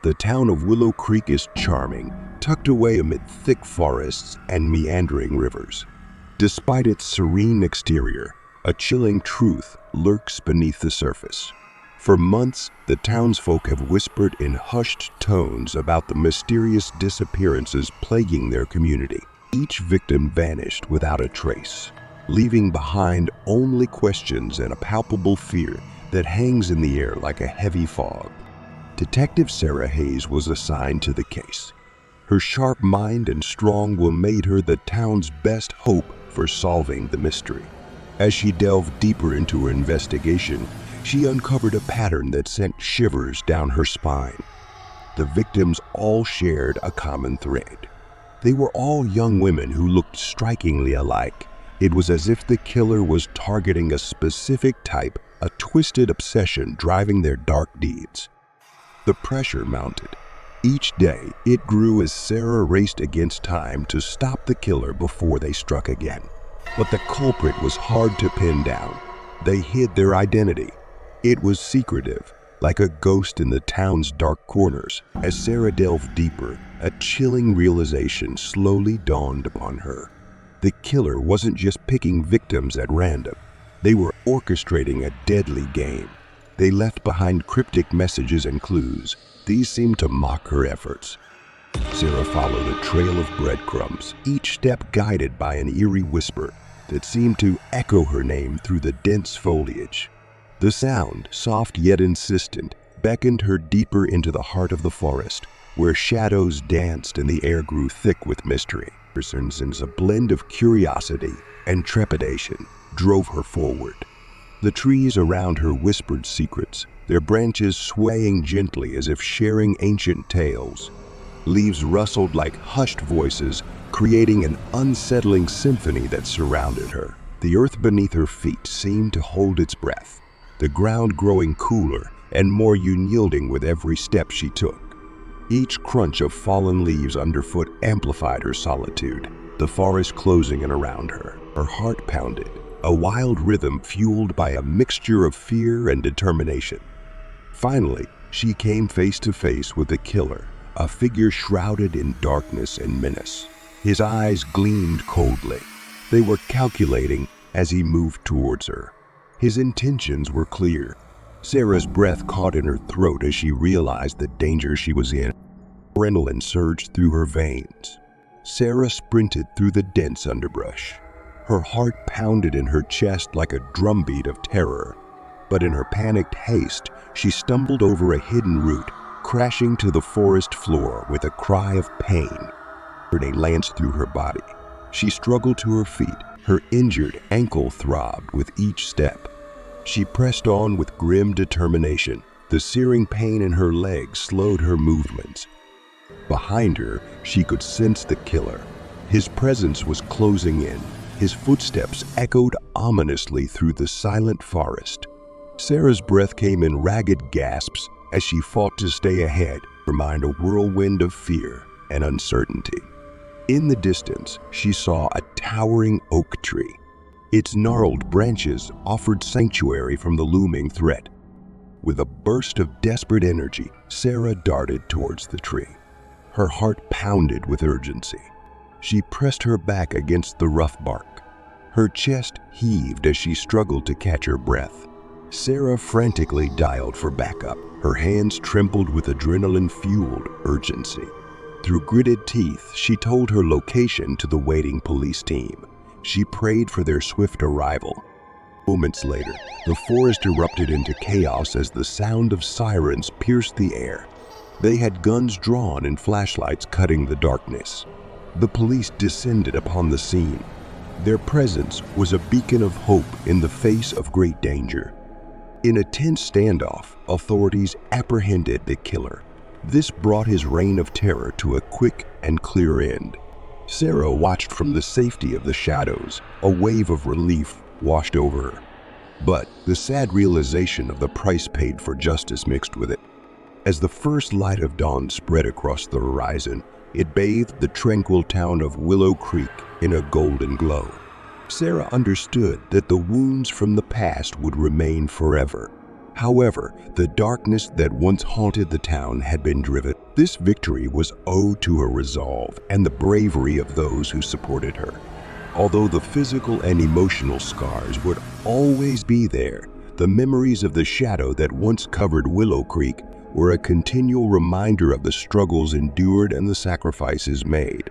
The town of Willow Creek is charming, tucked away amid thick forests and meandering rivers. Despite its serene exterior, a chilling truth lurks beneath the surface. For months, the townsfolk have whispered in hushed tones about the mysterious disappearances plaguing their community. Each victim vanished without a trace, leaving behind only questions and a palpable fear that hangs in the air like a heavy fog. Detective Sarah Hayes was assigned to the case. Her sharp mind and strong will made her the town's best hope for solving the mystery. As she delved deeper into her investigation, she uncovered a pattern that sent shivers down her spine. The victims all shared a common thread. They were all young women who looked strikingly alike. It was as if the killer was targeting a specific type, a twisted obsession driving their dark deeds. The pressure mounted. Each day, it grew as Sarah raced against time to stop the killer before they struck again. But the culprit was hard to pin down. They hid their identity. It was secretive, like a ghost in the town's dark corners. As Sarah delved deeper, a chilling realization slowly dawned upon her. The killer wasn't just picking victims at random. They were orchestrating a deadly game. They left behind cryptic messages and clues. These seemed to mock her efforts. Sarah followed a trail of breadcrumbs, each step guided by an eerie whisper that seemed to echo her name through the dense foliage. The sound, soft yet insistent, beckoned her deeper into the heart of the forest, where shadows danced and the air grew thick with mystery. A blend of curiosity and trepidation drove her forward. The trees around her whispered secrets, their branches swaying gently as if sharing ancient tales. Leaves rustled like hushed voices, creating an unsettling symphony that surrounded her. The earth beneath her feet seemed to hold its breath, the ground growing cooler and more unyielding with every step she took. Each crunch of fallen leaves underfoot amplified her solitude, the forest closing in around her. Her heart pounded, a wild rhythm fueled by a mixture of fear and determination. Finally, she came face to face with the killer, a figure shrouded in darkness and menace. His eyes gleamed coldly. They were calculating as he moved towards her. His intentions were clear. Sarah's breath caught in her throat as she realized the danger she was in. Adrenaline surged through her veins. Sarah sprinted through the dense underbrush. Her heart pounded in her chest like a drumbeat of terror. But in her panicked haste, she stumbled over a hidden root, crashing to the forest floor with a cry of pain. A lance through her body. She struggled to her feet. Her injured ankle throbbed with each step. She pressed on with grim determination. The searing pain in her legs slowed her movements. Behind her, she could sense the killer. His presence was closing in. His footsteps echoed ominously through the silent forest. Sarah's breath came in ragged gasps as she fought to stay ahead, her mind a whirlwind of fear and uncertainty. In the distance, she saw a towering oak tree. Its gnarled branches offered sanctuary from the looming threat. With a burst of desperate energy, Sarah darted towards the tree. Her heart pounded with urgency. She pressed her back against the rough bark. Her chest heaved as she struggled to catch her breath. Sarah frantically dialed for backup. Her hands trembled with adrenaline-fueled urgency. Through gritted teeth, she told her location to the waiting police team. She prayed for their swift arrival. Moments later, the forest erupted into chaos as the sound of sirens pierced the air. They had guns drawn and flashlights cutting the darkness. The police descended upon the scene. Their presence was a beacon of hope in the face of great danger. In a tense standoff, authorities apprehended the killer. This brought his reign of terror to a quick and clear end. Sarah watched from the safety of the shadows. A wave of relief washed over her. But the sad realization of the price paid for justice mixed with it. As the first light of dawn spread across the horizon, it bathed the tranquil town of Willow Creek in a golden glow. Sarah understood that the wounds from the past would remain forever. However, the darkness that once haunted the town had been driven. This victory was owed to her resolve and the bravery of those who supported her. Although the physical and emotional scars would always be there, the memories of the shadow that once covered Willow Creek were a continual reminder of the struggles endured and the sacrifices made.